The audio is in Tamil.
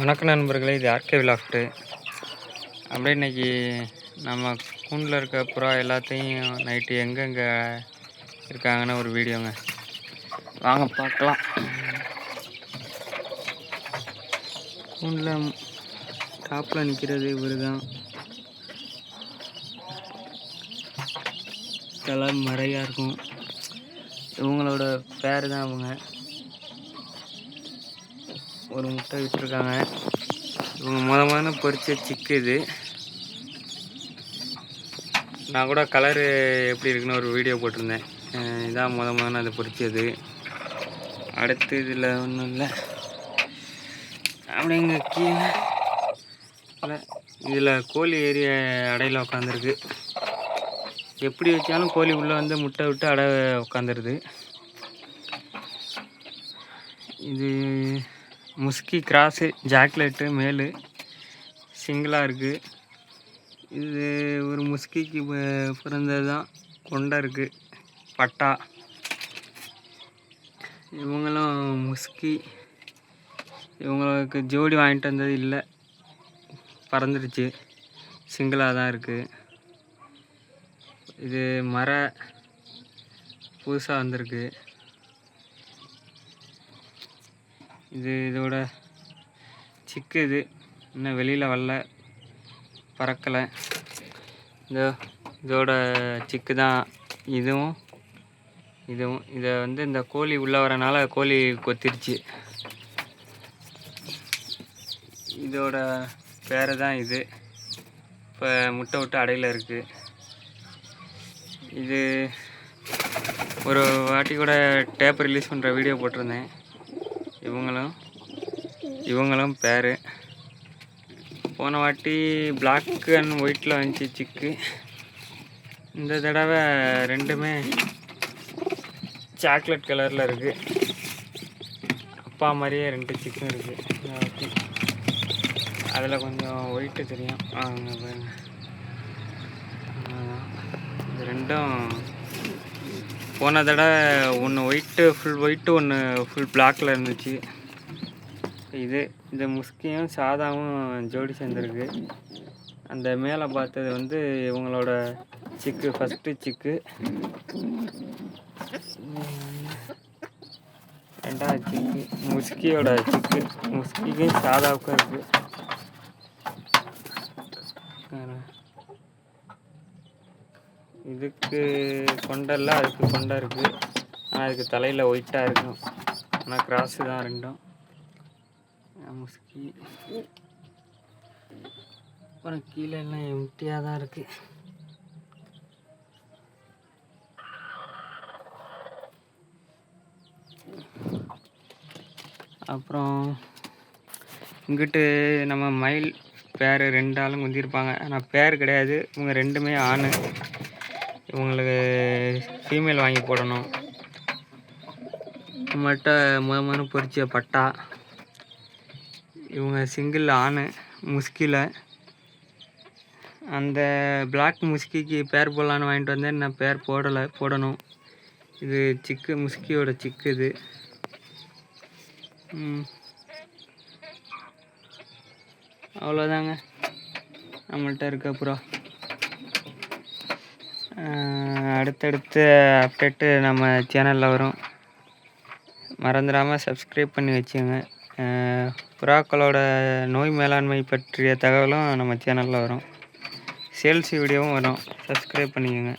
வணக்கம் நண்பர்களே, இது ஆர்கே விலாஃப்ட்டு. அப்படியே இன்னைக்கு நம்ம கூண்டில் இருக்க புறா எல்லாத்தையும் நைட்டு எங்கெங்கே இருக்காங்கன்னு ஒரு வீடியோங்க. வாங்க பார்க்கலாம். கூண்டில் டாப்பில் நிற்கிறது இவர் தான். தலை மறையாக இருக்கும். இவங்களோட பேர் தான் அவங்க. ஒரு முட்டை விட்டுருக்காங்க. இவங்க முதல்ல பொரிச்ச சிக்கு இது. நான் கூட கலரு எப்படி இருக்குன்னு ஒரு வீடியோ போட்டிருந்தேன். இதான் முதல்ல அது பொரிச்சது. அடுத்து இதில் ஒன்றும் இல்லை. அப்படிங்க கீழே இதில் கோழி ஏரிய அடையில் உட்காந்துருக்கு. எப்படி வச்சாலும் கோழி உள்ளே வந்து முட்டை விட்டு அடை உட்காந்துருது. இது முஸ்கி கிராஸு ஜாக்லேட்டு மேலு சிங்கிளாக இருக்குது. இது ஒரு முஸ்கிக்கு பிறந்தது தான். கொண்டை இருக்குது, பட்டா. இவங்களும் முஸ்கி. இவங்களுக்கு ஜோடி வாங்கிட்டு வந்தது இல்லை, பறந்துடுச்சு. சிங்கிளாக தான் இருக்குது. இது மர புதுசாக வந்திருக்கு. இது இதோட சிக்கு. இது இன்னும் வெளியில் வரல, பறக்கலை. இதோட சிக்கு தான் இதுவும் இதுவும். இதை வந்து இந்த கோழி உள்ளே வரனால கோழி கொத்திருச்சு. இதோட பேர் தான் இது. இப்போ முட்டை விட்டு அடையில் இருக்குது. இது ஒரு வாட்டி கூட டேப் ரிலீஸ் பண்ணுற வீடியோ போட்டிருந்தேன். இவங்களும் பேர். போன வாட்டி பிளாக் அண்ட் ஒயிட்டில் வந்துச்சு சிக்கு. இந்த தடவை ரெண்டுமே சாக்லேட் கலரில் இருக்குது. அப்பா மாதிரியே ரெண்டு சிக்கும் இருக்குது. இந்த வாட்டி அதில் கொஞ்சம் ஒயிட்டு தெரியும். அங்கே பாருங்க. இது ரெண்டும் போன தடவை ஒன்று ஒயிட்டு ஃபுல் ஒயிட்டு, ஒன்று ஃபுல் பிளாக்கில் இருந்துச்சு. இந்த முஸ்கியும் சாதாவும் ஜோடி சேர்ந்துருக்கு. அந்த மேலே பார்த்தது வந்து இவங்களோட சிக்கு, ஃபஸ்ட்டு சிக்கு. ரெண்டாவது சிக்கு முஸ்கியோட சிக்கு. முஸ்கிக்கும் சாதாவுக்கும் இருக்குது. இதுக்கு கொண்டை இல்லை, அதுக்கு கொண்டை இருக்குது. ஆனால் அதுக்கு தலையில் ஒயிட்டாக இருக்கும். ஆனால் கிராஸு தான் ரெண்டும். முஸ்கி. அப்புறம் கீழே எல்லாம் எம்டியாக தான் இருக்குது. அப்புறம் இங்கிட்டு நம்ம மயில் பேர் ரெண்டு ஆளும் குந்திருப்பாங்க. ஆனால் பேர் கிடையாது, இவங்க ரெண்டுமே ஆண். இவங்களுக்கு ஃபீமேல் வாங்கி போடணும். நம்மகிட்ட முதல்ல பொரிச்ச பட்டா. இவங்க சிங்கிள் ஆண் முஸ்கியில். அந்த பிளாக் முஸ்கிக்கு பேர் போடலான்னு வாங்கிட்டு வந்தேன். நான் பேர் போடணும். இது சிக்கு, முஸ்கியோட சிக்கு இது. அவ்வளோதாங்க நம்மள்கிட்ட இருக்க புறா. அடுத்தடுத்த அப்டேட்டு நம்ம சேனலில் வரும். மறந்துடாமல் சப்ஸ்கிரைப் பண்ணி வச்சுங்க. புறாக்களோட நோய் மேலாண்மை பற்றிய தகவலும் நம்ம சேனலில் வரும். சேல்ஸ் வீடியோவும் வரும். சப்ஸ்கிரைப் பண்ணிக்கோங்க.